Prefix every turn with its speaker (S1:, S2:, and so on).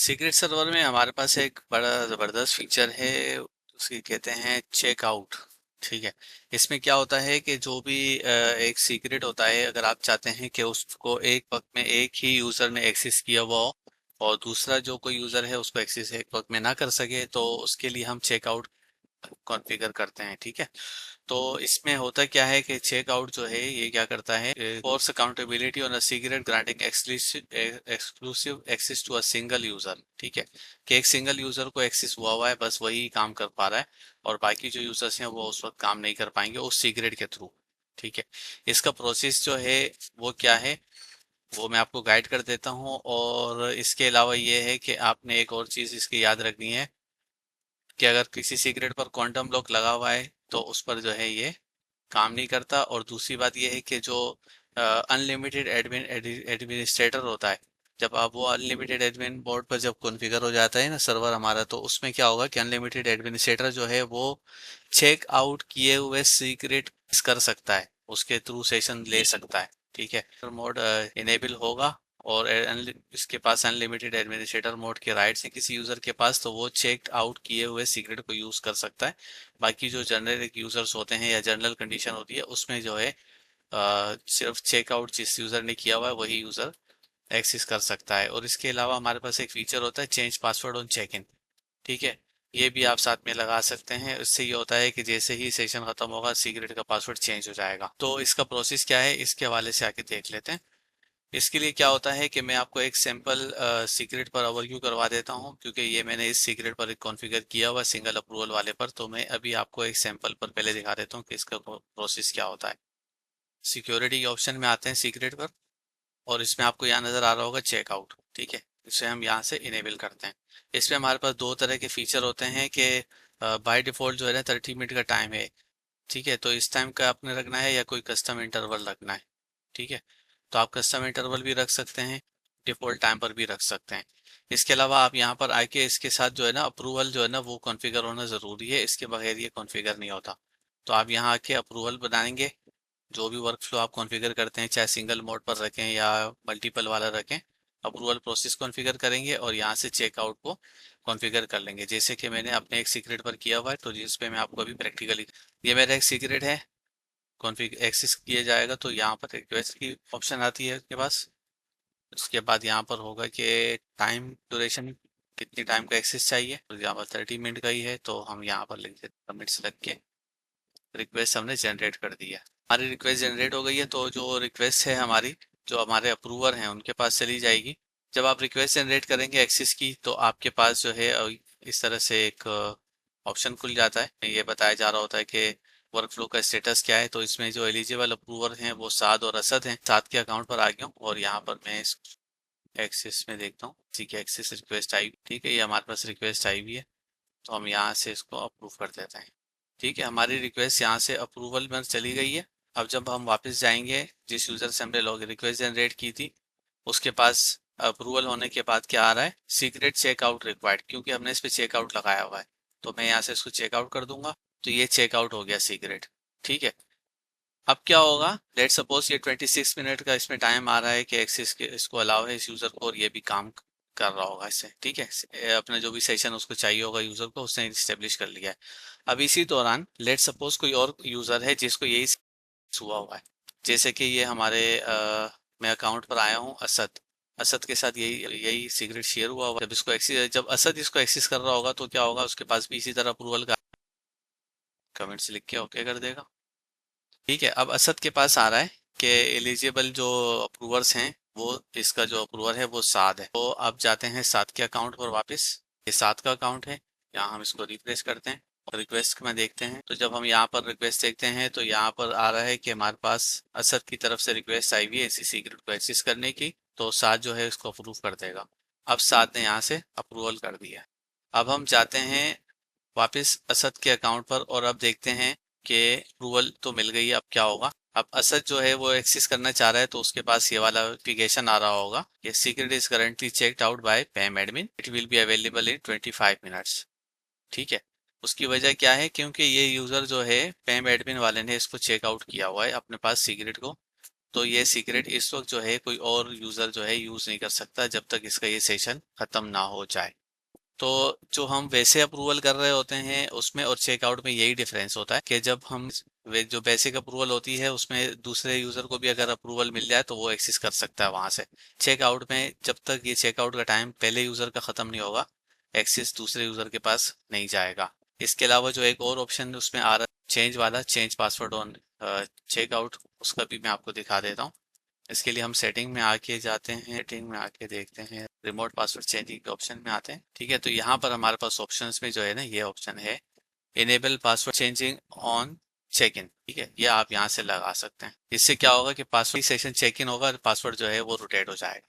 S1: Secret server में हमारे पास एक बड़ा ज़बरदस्त फीचर है, उसकी कहते हैं चेकआउट। ठीक है। इसमें क्या होता है कि जो भी एक सीक्रेट होता है, अगर आप चाहते हैं कि उसको एक वक्त में एक ही यूज़र ने एक्सेस किया हुआ हो और दूसरा जो कोई यूज़र है उसको एक्सेस एक वक्त में ना कर सके, तो उसके लिए हम चेकआउट कॉन्फ़िगर करते हैं। ठीक है। तो इसमें होता क्या है कि चेकआउट जो है ये क्या करता है, force accountability on a secret granting exclusive access to a single user. ठीक है, कि एक सिंगल यूजर को एक्सेस हुआ हुआ है, बस वही काम कर पा रहा है और बाकी जो यूजर्स हैं वो उस वक्त काम नहीं कर पाएंगे उस सीक्रेट के थ्रू। ठीक है। इसका प्रोसेस जो है वो क्या है, वो मैं आपको गाइड कर देता हूँ। और इसके अलावा ये है कि आपने एक और चीज़ इसकी याद रखनी है कि अगर किसी सीक्रेट पर क्वांटम लॉक लगा हुआ है तो उस पर जो है ये काम नहीं करता। और दूसरी बात यह है कि जो अनलिमिटेड एडमिनिस्ट्रेटर होता है, जब आप वो अनलिमिटेड एडमिन बोर्ड पर जब कॉन्फ़िगर हो जाता है ना सर्वर हमारा, तो उसमें क्या होगा कि अनलिमिटेड एडमिनिस्ट्रेटर जो है वो चेक आउट किए हुए सीक्रेट कर सकता है, उसके थ्रू सेशन ले सकता है। ठीक है। मोड इनेबल होगा और इसके पास अनलिमिटेड एडमिनिस्ट्रेटर मोड के राइट्स हैं किसी यूजर के पास, तो वो चेक आउट किए हुए सीक्रेट को यूज कर सकता है। बाकी जो जनरल यूजर्स होते हैं या जनरल कंडीशन होती है उसमें जो है सिर्फ चेकआउट जिस यूजर ने किया हुआ है वही यूजर एक्सेस कर सकता है। और इसके अलावा हमारे पास एक फीचर होता है change password on check in. ठीक है। ये भी आप साथ में लगा सकते हैं। इससे ये होता है कि जैसे ही सेशन खत्म होगा सीक्रेट का पासवर्ड चेंज हो जाएगा। तो इसका प्रोसेस क्या है इसके हवाले से आके देख लेते हैं। इसके लिए क्या होता है कि मैं आपको एक सैंपल सीक्रेट पर ओवरव्यू करवा देता हूं, क्योंकि ये मैंने इस सीक्रेट पर कॉन्फ़िगर किया हुआ सिंगल अप्रूवल वाले पर। तो मैं अभी आपको एक सैंपल पर पहले दिखा देता हूं कि इसका प्रोसेस क्या होता है। सिक्योरिटी के ऑप्शन में आते हैं सीक्रेट पर, और इसमें आपको यहाँ नज़र आ रहा होगा चेकआउट। ठीक है। इसे हम यहाँ से इनेबल करते हैं। इसमें हमारे पास दो तरह के फीचर होते हैं कि बाय डिफ़ॉल्ट जो है ना 30 मिनट का टाइम है। ठीक है। तो इस टाइम का आपने रखना है या कोई कस्टम इंटरवल रखना है। ठीक है। तो आप कस्टम इंटरवल भी रख सकते हैं, डिफ़ॉल्ट टाइम पर भी रख सकते हैं। इसके अलावा आप यहाँ पर आके इसके साथ जो है ना अप्रूवल जो है ना वो कॉन्फ़िगर होना ज़रूरी है, इसके बगैर ये कॉन्फ़िगर नहीं होता। तो आप यहाँ आके अप्रूवल बनाएंगे, जो भी वर्क फ्लो आप कॉन्फ़िगर करते हैं चाहे सिंगल मोड पर रखें या मल्टीपल वाला रखें, अप्रूवल प्रोसेस कॉन्फ़िगर करेंगे और यहाँ से चेकआउट को कॉन्फ़िगर कर लेंगे, जैसे कि मैंने अपने एक सीक्रेट पर किया हुआ है। तो जिस पे मैं आपको अभी प्रैक्टिकली, ये मेरा एक सीक्रेट है, कॉन्फ़िग एक्सेस किया जाएगा तो यहाँ पर रिक्वेस्ट की ऑप्शन आती है उसके पास। उसके बाद यहाँ पर होगा कि टाइम ड्यूरेशन, कितनी टाइम का एक्सेस चाहिए, तो यहाँ पर 30 मिनट का ही है, तो हम यहाँ पर लिख देते सबमिट्स लग के रिक्वेस्ट हमने जनरेट कर दी है। हमारी रिक्वेस्ट जनरेट हो गई है, तो जो रिक्वेस्ट है हमारी, जो हमारे अप्रूवर हैं उनके पास चली जाएगी। जब आप रिक्वेस्ट जनरेट करेंगे एक्सेस की, तो आपके पास जो है इस तरह से एक ऑप्शन खुल जाता है। ये बताया जा रहा होता है कि वर्क फ्लो का स्टेटस क्या है। तो इसमें जो एलिजिबल अप्रूवर हैं वो साद और असद हैं। साद के अकाउंट पर आ गया हूँ और यहाँ पर मैं इस एक्सेस में देखता हूँ। ठीक है, एक्सेस रिक्वेस्ट आई। ठीक है, ये हमारे पास रिक्वेस्ट आई हुई है, तो हम यहाँ से इसको अप्रूव कर देते हैं। ठीक है, हमारी रिक्वेस्ट यहाँ से अप्रूवल में चली गई है। अब जब हम वापस जाएंगे जिस यूजर से हमने लॉग रिक्वेस्ट जनरेट की थी, उसके पास अप्रूवल होने के बाद क्या आ रहा है, सीक्रेट चेकआउट रिक्वायर्ड, क्योंकि हमने इस पर चेकआउट लगाया हुआ है। तो मैं यहाँ से इसको चेकआउट कर दूंगा, तो ये चेकआउट हो गया सीक्रेट। ठीक है। अब क्या होगा, लेट सपोज ये 26 मिनट का इसमें टाइम आ रहा है कि एक्सेस के इसको अलाउ है इस यूजर को, और ये भी काम कर रहा होगा इससे। ठीक है, अपना जो भी सेशन उसको चाहिए होगा यूजर को, उसने इस्टेब्लिश कर लिया है। अब इसी दौरान लेट सपोज कोई और यूजर है जिसको यही हुआ हुआ है, जैसे कि ये हमारे मैं अकाउंट पर आया हूँ असद। असद के साथ यही यही सीक्रेट शेयर हुआ होगा। जब इसको एक्सेस, जब असद इसको एक्सेस कर रहा होगा तो क्या होगा, उसके पास भी इसी तरह अप्रूवल का कमेंट्स लिख के ओके कर देगा। ठीक है, अब असद के पास आ रहा है कि एलिजिबल जो अप्रूवर्स हैं, वो इसका जो अप्रूवर है वो साद है। तो अब जाते हैं साद के अकाउंट पर वापस। ये साद का अकाउंट है, यहाँ हम इसको रिफ्रेश करते हैं और रिक्वेस्ट में देखते हैं। तो जब हम यहाँ पर रिक्वेस्ट देखते हैं तो यहाँ पर आ रहा है कि हमारे पास असद की तरफ से रिक्वेस्ट आई हुई है इसी सीक्रेट को एक्सेस करने की, तो साद जो है इसको अप्रूव कर देगा। अब साद ने यहाँ से अप्रूवल कर दिया। अब हम जाते हैं वापस असद के अकाउंट पर और अब देखते हैं कि अप्रूवल तो मिल गई है। अब क्या होगा, अब असद जो है वो एक्सेस करना चाह रहा है, तो उसके पास ये वाला नोटिफिकेशन आ रहा होगा कि secret is currently checked out by पैम admin, it will be available in 25 minutes. ठीक है। उसकी वजह क्या है, क्योंकि ये यूजर जो है पैम एडमिन वाले ने इसको चेकआउट किया हुआ है अपने पास सीक्रेट को, तो ये सीक्रेट इस वक्त जो है कोई और यूजर जो है यूज नहीं कर सकता जब तक इसका ये सेशन खत्म ना हो जाए। तो जो हम वैसे अप्रूवल कर रहे होते हैं उसमें और चेकआउट में यही डिफरेंस होता है कि जब हम वे जो बेसिक अप्रूवल होती है उसमें दूसरे यूजर को भी अगर अप्रूवल मिल जाए तो वो एक्सेस कर सकता है वहां से। चेकआउट में जब तक ये चेकआउट का टाइम पहले यूजर का खत्म नहीं होगा, एक्सेस दूसरे यूजर के पास नहीं जाएगा। इसके अलावा जो एक और ऑप्शन उसमें आ रहा है चेंज वाला, चेंज पासवर्ड ऑन चेकआउट, उसका भी मैं आपको दिखा देता हूँ। इसके लिए हम सेटिंग में आके जाते हैं, सेटिंग में आके देखते हैं, रिमोट पासवर्ड चेंजिंग के ऑप्शन में आते हैं। ठीक है, तो यहाँ पर हमारे पास ऑप्शंस में जो है ना ये ऑप्शन है enable password changing on check in. ठीक है, ये आप यहाँ से लगा सकते हैं। इससे क्या होगा कि पासवर्ड सेशन चेक इन होगा और पासवर्ड जो है वो रोटेट हो जाएगा।